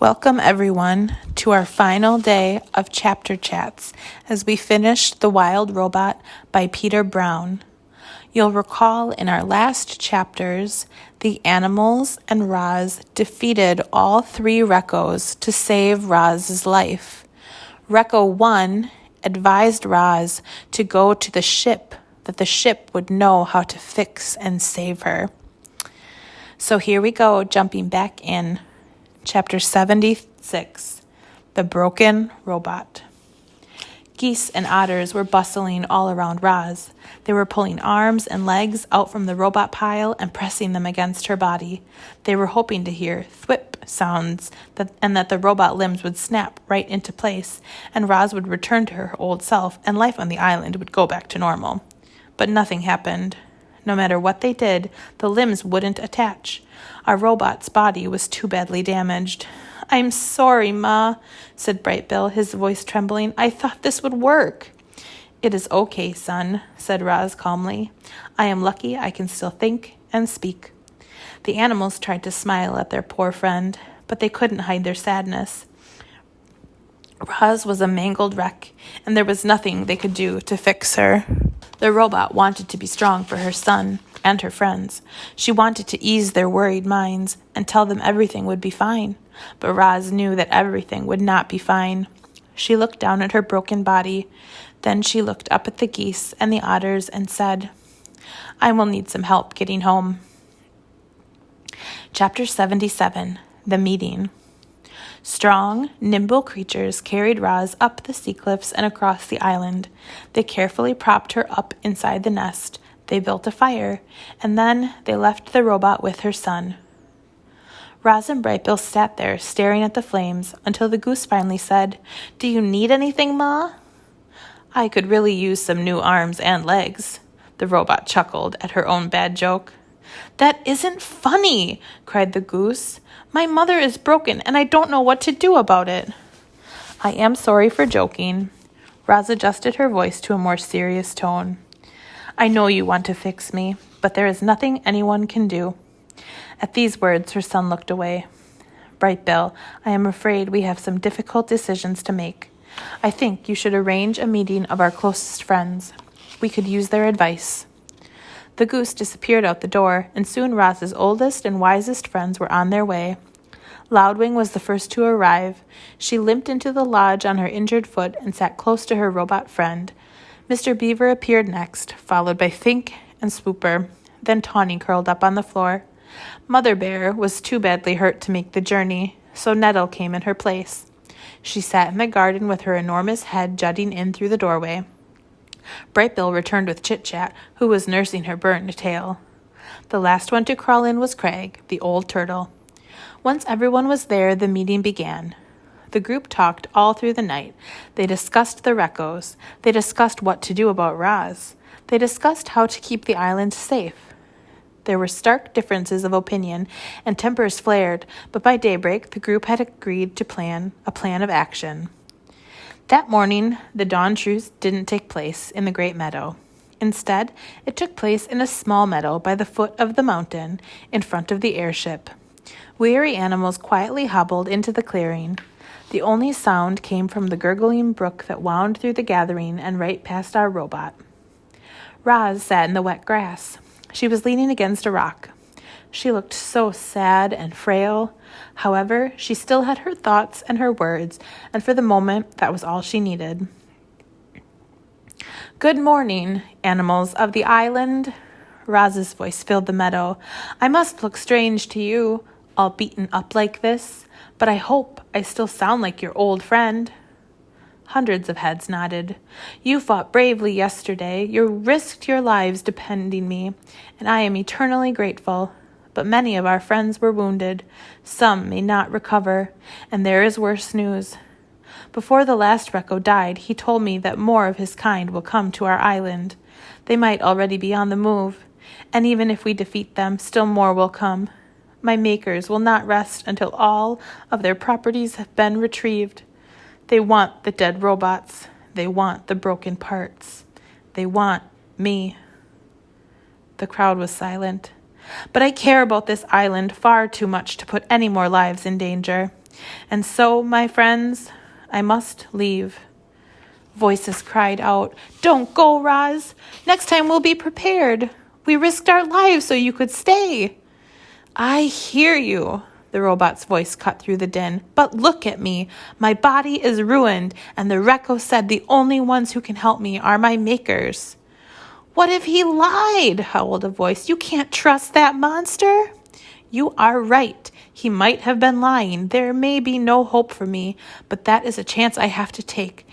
Welcome, everyone, to our final day of chapter chats as we finish The Wild Robot by Peter Brown. You'll recall in our last chapters, the animals and Roz defeated all three Reccos to save Roz's life. Recco 1 advised Roz to go to the ship, that the ship would know how to fix and save her. So here we go, jumping back in. Chapter 76, The Broken Robot. Geese and otters were bustling all around Roz. They were pulling arms and legs out from the robot pile and pressing them against her body. They were hoping to hear thwip sounds and that the robot limbs would snap right into place, and Roz would return to her old self, and life on the island would go back to normal. But nothing happened. No matter what they did, the limbs wouldn't attach. Our robot's body was too badly damaged. "I'm sorry, Ma," said Bright Bill, his voice trembling. "I thought this would work." "It is okay, son," said Roz calmly. "I am lucky I can still think and speak." The animals tried to smile at their poor friend, but they couldn't hide their sadness. Roz was a mangled wreck, and there was nothing they could do to fix her. The robot wanted to be strong for her son and her friends. She wanted to ease their worried minds and tell them everything would be fine. But Roz knew that everything would not be fine. She looked down at her broken body. Then she looked up at the geese and the otters and said, "I will need some help getting home." Chapter 77, The Meeting. Strong, nimble creatures carried Roz up the sea cliffs and across the island. They carefully propped her up inside the nest. They built a fire, and then they left the robot with her son. Roz and Bright Bill sat there, staring at the flames, until the goose finally said, "Do you need anything, Ma?" "I could really use some new arms and legs." The robot chuckled at her own bad joke. "That isn't funny," cried the goose. "My mother is broken, and I don't know what to do about it." "I am sorry for joking." Roz adjusted her voice to a more serious tone. "I know you want to fix me, but there is nothing anyone can do." At these words, her son looked away. "Bright Bill, I am afraid we have some difficult decisions to make. I think you should arrange a meeting of our closest friends. We could use their advice." The goose disappeared out the door, and soon Roz's oldest and wisest friends were on their way. Loudwing was the first to arrive. She limped into the lodge on her injured foot and sat close to her robot friend. Mr. Beaver appeared next, followed by Fink and Swooper. Then Tawny curled up on the floor. Mother Bear was too badly hurt to make the journey, so Nettle came in her place. She sat in the garden with her enormous head jutting in through the doorway. Bright Bill returned with Chit-Chat, who was nursing her burned tail. The last one to crawl in was Crag, the old turtle. Once everyone was there, the meeting began. The group talked all through the night. They discussed the Reccos. They discussed what to do about Roz. They discussed how to keep the island safe. There were stark differences of opinion, and tempers flared, but by daybreak the group had agreed to a plan of action. That morning, the dawn truce didn't take place in the great meadow. Instead, it took place in a small meadow by the foot of the mountain, in front of the airship. Weary animals quietly hobbled into the clearing. The only sound came from the gurgling brook that wound through the gathering and right past our robot. Roz sat in the wet grass. She was leaning against a rock. She looked so sad and frail. However, she still had her thoughts and her words, and for the moment, that was all she needed. "Good morning, animals of the island." Roz's voice filled the meadow. "I must look strange to you, all beaten up like this, but I hope I still sound like your old friend." Hundreds of heads nodded. "You fought bravely yesterday. You risked your lives defending me, and I am eternally grateful. But many of our friends were wounded. Some may not recover, and there is worse news. Before the last Recco died, he told me that more of his kind will come to our island. They might already be on the move, and even if we defeat them, still more will come. My makers will not rest until all of their properties have been retrieved. They want the dead robots. They want the broken parts. They want me." The crowd was silent. "But I care about this island far too much to put any more lives in danger. And so, my friends, I must leave. Voices cried out, "Don't go, Roz. Next time we'll be prepared. We risked our lives so you could stay." "I hear you," the robot's voice cut through the din. "But look at me. My body is ruined, and the Recco said the only ones who can help me are my makers." "What if he lied?" howled a voice. "You can't trust that monster." "You are right. He might have been lying. There may be no hope for me, but that is a chance I have to take.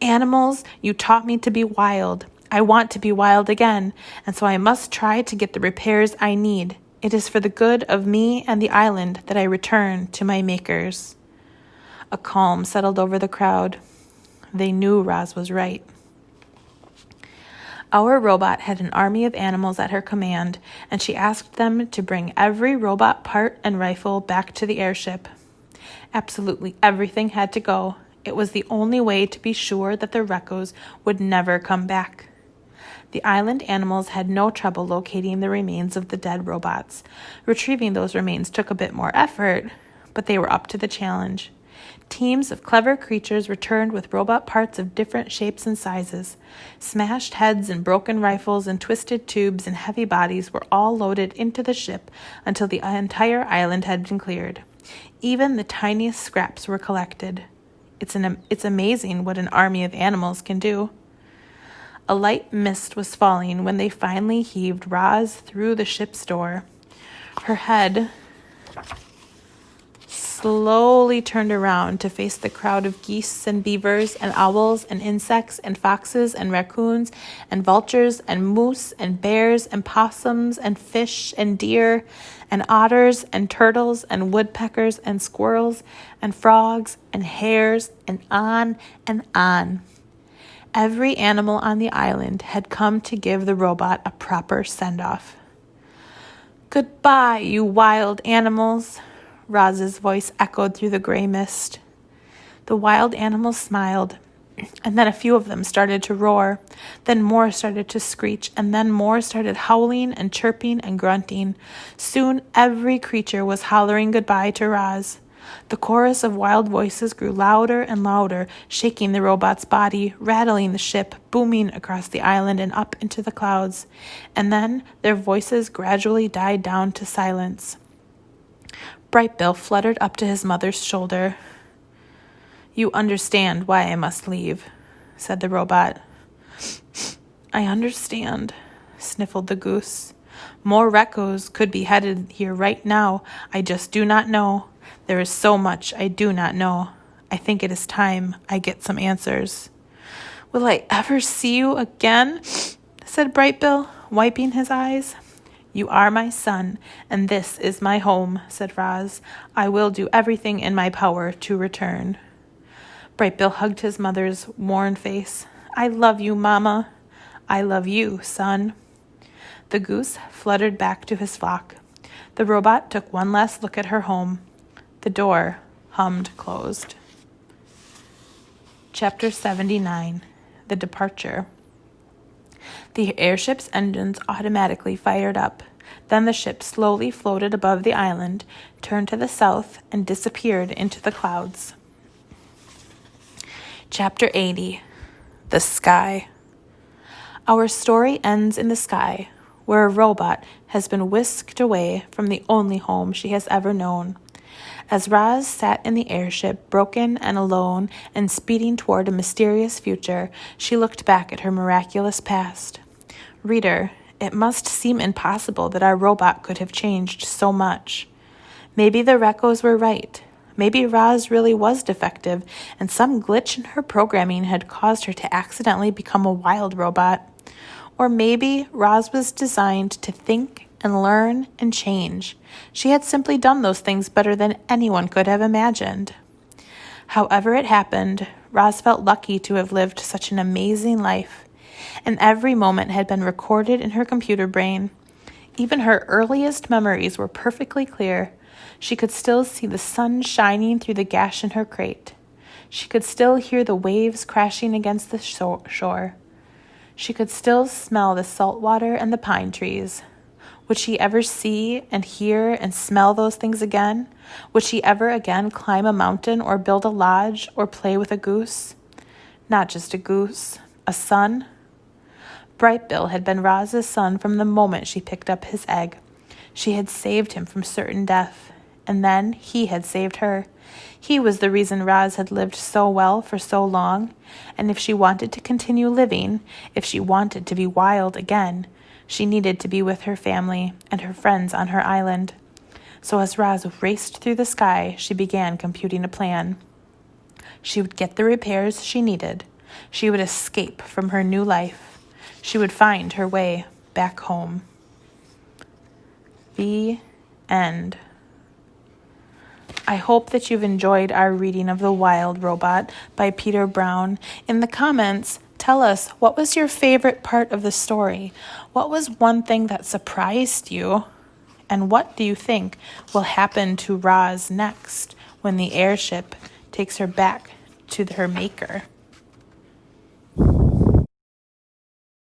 Animals, you taught me to be wild. I want to be wild again, and so I must try to get the repairs I need. It is for the good of me and the island that I return to my makers." A calm settled over the crowd. They knew Roz was right. Our robot had an army of animals at her command, and she asked them to bring every robot part and rifle back to the airship. Absolutely everything had to go. It was the only way to be sure that the Reccos would never come back. The island animals had no trouble locating the remains of the dead robots. Retrieving those remains took a bit more effort, but they were up to the challenge. Teams of clever creatures returned with robot parts of different shapes and sizes. Smashed heads and broken rifles and twisted tubes and heavy bodies were all loaded into the ship until the entire island had been cleared. Even the tiniest scraps were collected. It's amazing what an army of animals can do. A light mist was falling when they finally heaved Roz through the ship's door. Her head slowly turned around to face the crowd of geese and beavers and owls and insects and foxes and raccoons and vultures and moose and bears and possums and fish and deer and otters and turtles and woodpeckers and squirrels and frogs and hares and on and on. Every animal on the island had come to give the robot a proper send-off. "Goodbye, you wild animals," Roz's voice echoed through the gray mist. The wild animals smiled, and then a few of them started to roar. Then more started to screech, and then more started howling and chirping and grunting. Soon every creature was hollering goodbye to Roz. The chorus of wild voices grew louder and louder, shaking the robot's body, rattling the ship, booming across the island and up into the clouds. And then their voices gradually died down to silence. Brightbill fluttered up to his mother's shoulder. "You understand why I must leave," said the robot. "I understand," sniffled the goose. "More Reccos could be headed here right now. I just do not know. There is so much I do not know. I think it is time I get some answers." "Will I ever see you again?" said Brightbill, wiping his eyes. "You are my son, and this is my home," said Roz. "I will do everything in my power to return." Brightbill hugged his mother's worn face. "I love you, Mama." "I love you, son." The goose fluttered back to his flock. The robot took one last look at her home. The door hummed closed. Chapter 79. The Departure. The airship's engines automatically fired up. Then the ship slowly floated above the island, turned to the south, and disappeared into the clouds. Chapter 80. The Sky. Our story ends in the sky, where a robot has been whisked away from the only home she has ever known. As Roz sat in the airship, broken and alone and speeding toward a mysterious future, she looked back at her miraculous past. Reader, it must seem impossible that our robot could have changed so much. Maybe the Reccos were right. Maybe Roz really was defective, and some glitch in her programming had caused her to accidentally become a wild robot. Or maybe Roz was designed to think and learn and change. She had simply done those things better than anyone could have imagined. However it happened, Roz felt lucky to have lived such an amazing life, and every moment had been recorded in her computer brain. Even her earliest memories were perfectly clear. She could still see the sun shining through the gash in her crate. She could still hear the waves crashing against the shore. She could still smell the salt water and the pine trees. Would she ever see and hear and smell those things again? Would she ever again climb a mountain or build a lodge or play with a goose? Not just a goose, a son. Brightbill had been Roz's son from the moment she picked up his egg. She had saved him from certain death, and then he had saved her. He was the reason Roz had lived so well for so long, and if she wanted to continue living, if she wanted to be wild again, she needed to be with her family and her friends on her island. So as Roz raced through the sky, she began computing a plan. She would get the repairs she needed. She would escape from her new life. She would find her way back home. The end. I hope that you've enjoyed our reading of The Wild Robot by Peter Brown. In the comments, tell us, what was your favorite part of the story? What was one thing that surprised you? And what do you think will happen to Roz next when the airship takes her back to her maker?